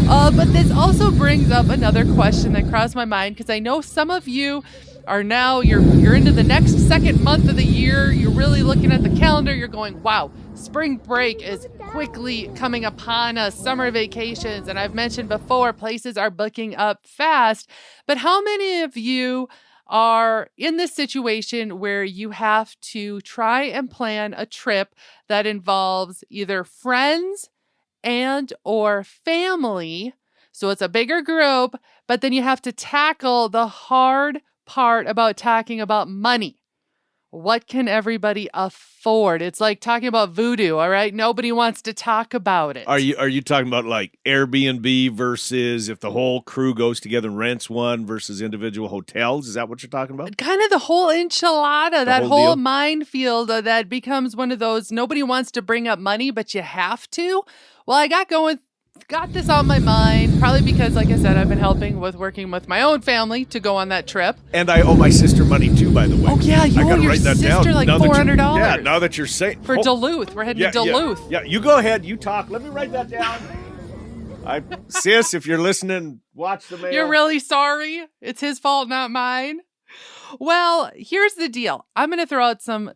But this also brings up another question that crossed my mind because I know some of you are now you're into the next second month of the year. You're really looking at the calendar. You're going, wow, spring break is quickly coming upon us. Summer vacations, and I've mentioned before, places are booking up fast. But how many of you are in this situation where you have to try and plan a trip that involves either friends and or family? So it's a bigger group, but then you have to tackle the hard part about talking about money. What can everybody afford? It's like talking about voodoo, all right? Nobody wants to talk about it. Are you talking about like Airbnb versus if the whole crew goes together and rents one versus individual hotels? Is that what you're talking about? Kind of the whole enchilada, that whole whole deal? minefield that becomes one of those nobody wants to bring up money, but you have to. Well, I got this on my mind, probably because, like I said, I've been working with my own family to go on that trip. And I owe my sister money too, by the way. Oh, yeah, you I owe gotta your write that sister down. like Now that $400. Yeah, now that you're saying. For Duluth. We're heading to Duluth. Yeah, you go ahead. You talk. Let me write that down. Sis, if you're listening, watch the mail. You're really sorry? It's his fault, not mine? Well, here's the deal. I'm going to throw out some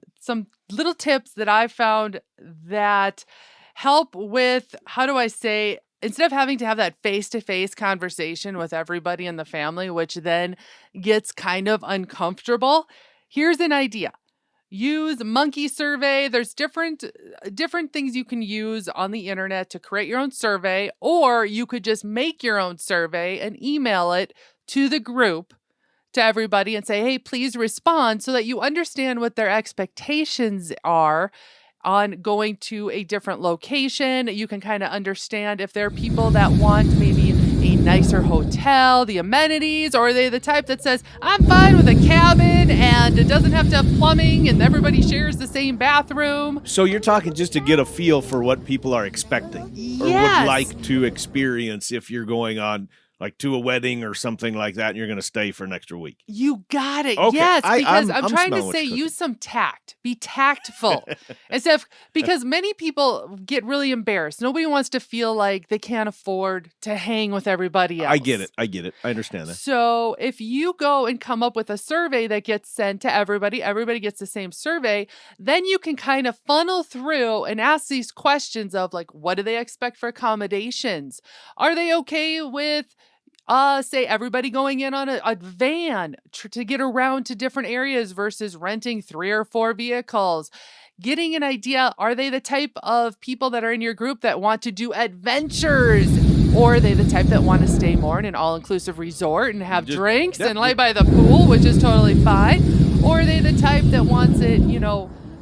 little tips that I found that help with, how do I say, instead of having to have that face-to-face conversation with everybody in the family, which then gets kind of uncomfortable, here's an idea. Use Monkey Survey. There's different things you can use on the internet to create your own survey, or you could just make your own survey and email it to the group, to everybody, and say, hey, please respond, so that you understand what their expectations are on going to a different location. You can kind of understand if there are people that want maybe a nicer hotel, the amenities, or are they the type that says, I'm fine with a cabin and it doesn't have to have plumbing and everybody shares the same bathroom. So you're talking just to get a feel for what people are expecting or would like to experience if you're going on like to a wedding or something like that, and you're going to stay for an extra week. You got it. Okay. Yes, because I'm trying to smelling what say you're use some tact. Be tactful. Because many people get really embarrassed. Nobody wants to feel like they can't afford to hang with everybody else. I get it. I understand that. So if you go and come up with a survey that gets sent to everybody gets the same survey, then you can kind of funnel through and ask these questions of like, what do they expect for accommodations? Are they okay with say everybody going in on a van to get around to different areas versus renting 3 or 4 vehicles? Getting an idea, are they the type of people that are in your group that want to do adventures? Or are they the type that want to stay more in an all-inclusive resort and have drinks and lay by the pool, which is totally fine? Or are they the type that wants it,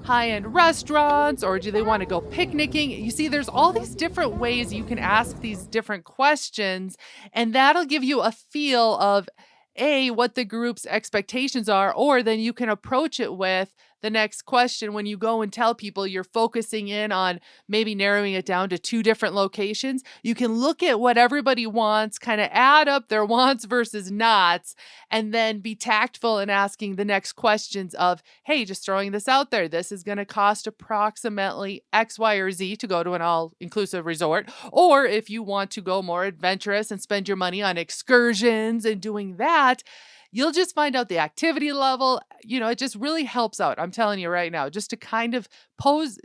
high-end restaurants, or do they want to go picnicking? You see, there's all these different ways you can ask these different questions, and that'll give you a feel of, A, what the group's expectations are, or then you can approach it with the next question when you go and tell people you're focusing in on maybe narrowing it down to 2 different locations. You can look at what everybody wants, kind of add up their wants versus nots, and then be tactful in asking the next questions of, hey, just throwing this out there, this is going to cost approximately X, Y, or Z to go to an all-inclusive resort. Or if you want to go more adventurous and spend your money on excursions and doing that, you'll just find out the activity level. It just really helps out. I'm telling you right now, just to kind of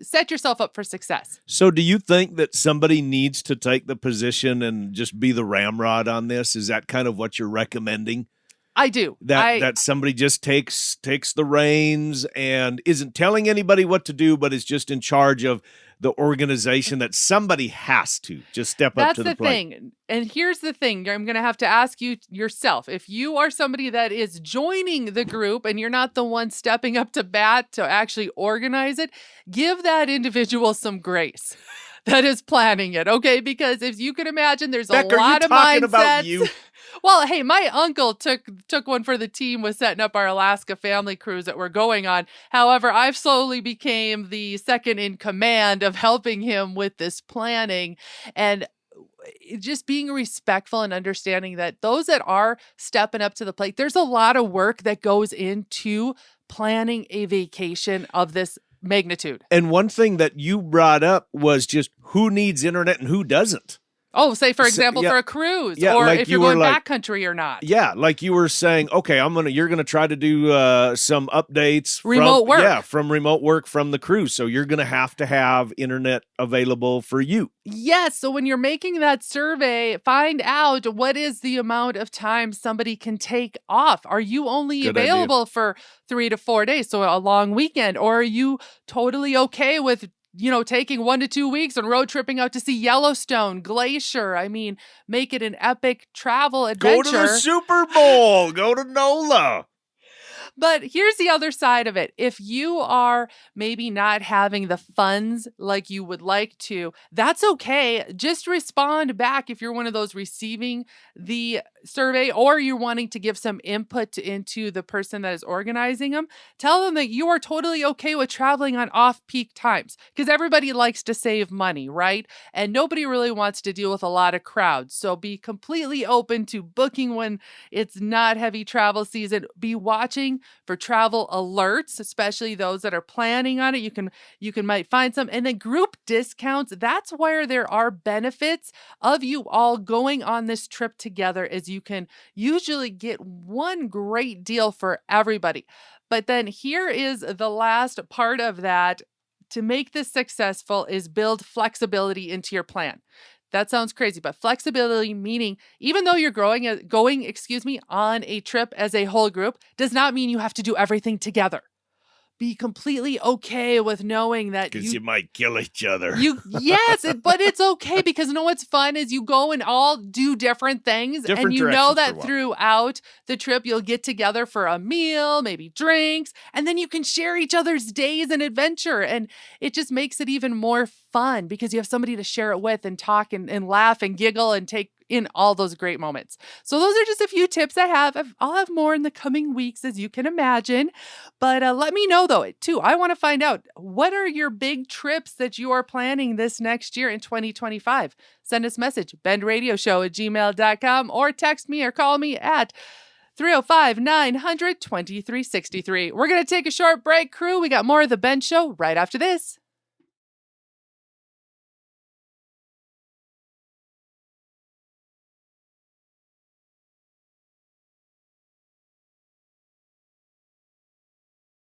set yourself up for success. So do you think that somebody needs to take the position and just be the ramrod on this? Is that kind of what you're recommending? I do. That somebody just takes the reins and isn't telling anybody what to do, but is just in charge of the organization, that somebody has to just step up to the plate. That's the thing. And here's the thing. I'm going to have to ask you yourself. If you are somebody that is joining the group and you're not the one stepping up to bat to actually organize it, give that individual some grace that is planning it, okay? Because if you can imagine, there's a lot of mindsets. About you? Well, hey, my uncle took one for the team with setting up our Alaska family cruise that we're going on. However, I've slowly became the second in command of helping him with this planning and just being respectful and understanding that those that are stepping up to the plate, there's a lot of work that goes into planning a vacation of this magnitude. And one thing that you brought up was just who needs internet and who doesn't. Oh, say for So, example, yeah, for a cruise, yeah, or like if you you're were going like, backcountry or not. yeah, like you were saying, okay, you're gonna try to do some updates Remote work. from remote work from the cruise. So you're gonna have to have internet available for you. Yes. So when you're making that survey, find out what is the amount of time somebody can take off. Are you only Good idea. available for 3 to 4 days? So a long weekend, or are you totally okay with, taking 1 to 2 weeks and road tripping out to see Yellowstone, Glacier? I mean, make it an epic travel Go to the adventure. Super Bowl. Go to NOLA. But here's the other side of it. If you are maybe not having the funds like you would like to, that's okay. Just respond back if you're one of those receiving the survey, or you're wanting to give some input into the person that is organizing them. Tell them that you are totally okay with traveling on off-peak times, because everybody likes to save money, right? And nobody really wants to deal with a lot of crowds. So be completely open to booking when it's not heavy travel season. Be watching for travel alerts, especially those that are planning on it. You can might find some. And then group discounts, that's where there are benefits of you all going on this trip together, as you can usually get one great deal for everybody. But then here is the last part of that. To make this successful is build flexibility into your plan. That sounds crazy, but flexibility meaning even though you're going on a trip as a whole group does not mean you have to do everything together. Be completely okay with knowing that Because you might kill each other. But it's okay, because what's fun is you go and all do different things, Different and you directions know for that a while. throughout the trip you'll get together for a meal, maybe drinks, and then you can share each other's days and adventure, and it just makes it even more fun because you have somebody to share it with and talk and laugh and giggle and take in all those great moments. So those are just a few tips I have. I'll have more in the coming weeks, as you can imagine. But let me know, though, too. I want to find out, what are your big trips that you are planning this next year in 2025? Send us a message, bendradioshow@gmail.com, or text me or call me at 305-900-2363. We're going to take a short break, crew. We got more of The Ben Show right after this.